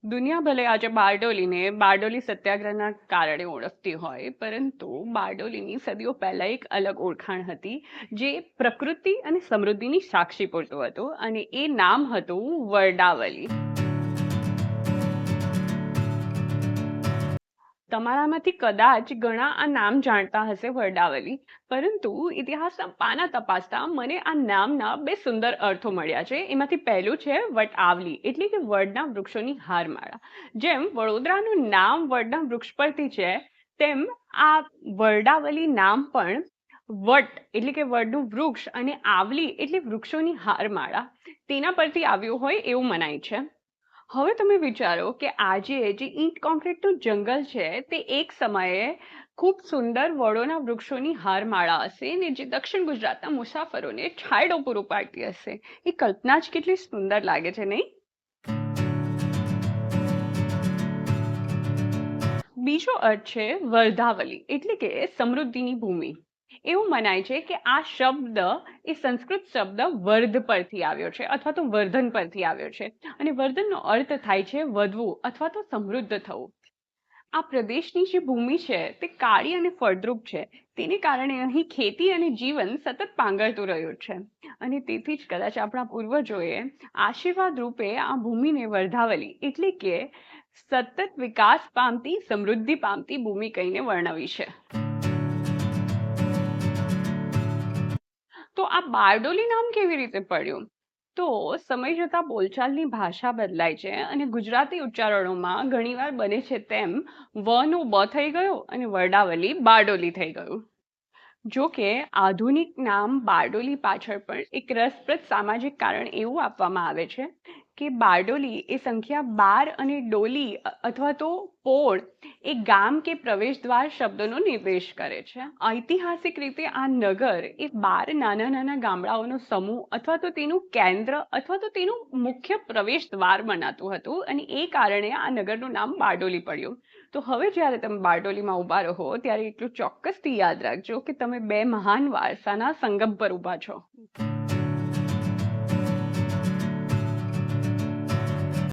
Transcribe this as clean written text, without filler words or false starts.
દુનિયા ભલે આજે બારડોલીને બારડોલી સત્યાગ્રહના કારણે ઓળખતી હોય, પરંતુ બારડોલીની સદીઓ પહેલા એક અલગ ઓળખાણ હતી, જે પ્રકૃતિ અને સમૃદ્ધિની સાક્ષી પૂરતું હતું, અને એ નામ હતું વરડાવલી. તમારામાંથી કદાચ ઘણા આ નામ જાણતા હશે, વરડાવલી, પરંતુ ઇતિહાસના પાના તપાસતા મને આ નામના બે સુંદર અર્થો મળ્યા છે. એમાંથી પહેલું છે વટઆવલી, એટલે કે વડના વૃક્ષોની હારમાળા. જેમ વડોદરાનું નામ વડના વૃક્ષ પરથી છે, તેમ આ વરડાવલી નામ પણ વટ એટલે કે વડનું વૃક્ષ અને આવલી એટલે વૃક્ષોની હારમાળા તેના પરથી આવ્યું હોય એવું મનાય છે. હવે તમે વિચારો કે આજે જે ઈંટ કોન્ક્રીટનું જંગલ છે, તે એક સમયે ખૂબ સુંદર વડોના વૃક્ષોની હારમાળા હશે, ને જે દક્ષિણ ગુજરાતના મુસાફરોને છાંયડો પૂરો પાડતી હશે. એ કલ્પના જ કેટલી સુંદર લાગે છે, નહીં? બીજો અર્થ છે વર્ધાવલી, એટલે કે સમૃદ્ધિની ભૂમિ. એવું મનાય છે કે આ શબ્દ એ સંસ્કૃત શબ્દ વર્ધ પરથી આવ્યો છે, અથવા તો વર્ધન પરથી આવ્યો છે, અને વર્ધનનો અર્થ થાય છે વધવું અથવા તો સમૃદ્ધ થવું. આ પ્રદેશની જે ભૂમિ છે તે કાળી અને ફળદ્રુપ છે, તેને કારણે અહીં ખેતી અને જીવન સતત પાંગરતું રહ્યું છે, અને તેથી જ કદાચ આપણા પૂર્વજોએ આશીર્વાદ રૂપે આ ભૂમિને વર્ધાવલી એટલે કે સતત વિકાસ પામતી, સમૃદ્ધિ પામતી ભૂમિ કહીને વર્ણવી છે. તો આ બારડોલી નામ કેવી રીતે પડ્યું? તો સમય જતાં બોલચાલની ભાષા બદલાય છે, અને ગુજરાતી ઉચ્ચારણોમાં ઘણીવાર બને છે તેમ વ નો બ થઈ ગયો અને વરડાવલી બારડોલી થઈ ગયું. જો કે આધુનિક નામ બારડોલી પાછળ પણ એક રસપ્રદ સામાજિક કારણ એવું આપવામાં આવે છે કે બારડોલી એ સંખ્યા 12 અને ડોલી અથવા તો પોળ એ ગામ કે પ્રવેશ દ્વાર શબ્દનો નિર્દેશ કરે છે. ઐતિહાસિક રીતે આ નગર એ 12 નાના નાના ગામડાઓનો સમૂહ અથવા તો તેનું કેન્દ્ર અથવા તો તેનું મુખ્ય પ્રવેશ દ્વાર બનાતું હતું, અને એ કારણે આ નગરનું નામ બારડોલી પડ્યું. તો હવે જ્યારે તમે બારડોલીમાં ઊભા રહો ત્યારે એટલું ચોક્કસથી યાદ રાખજો કે તમે બે મહાન વારસાના સંગમ પર ઊભા છો.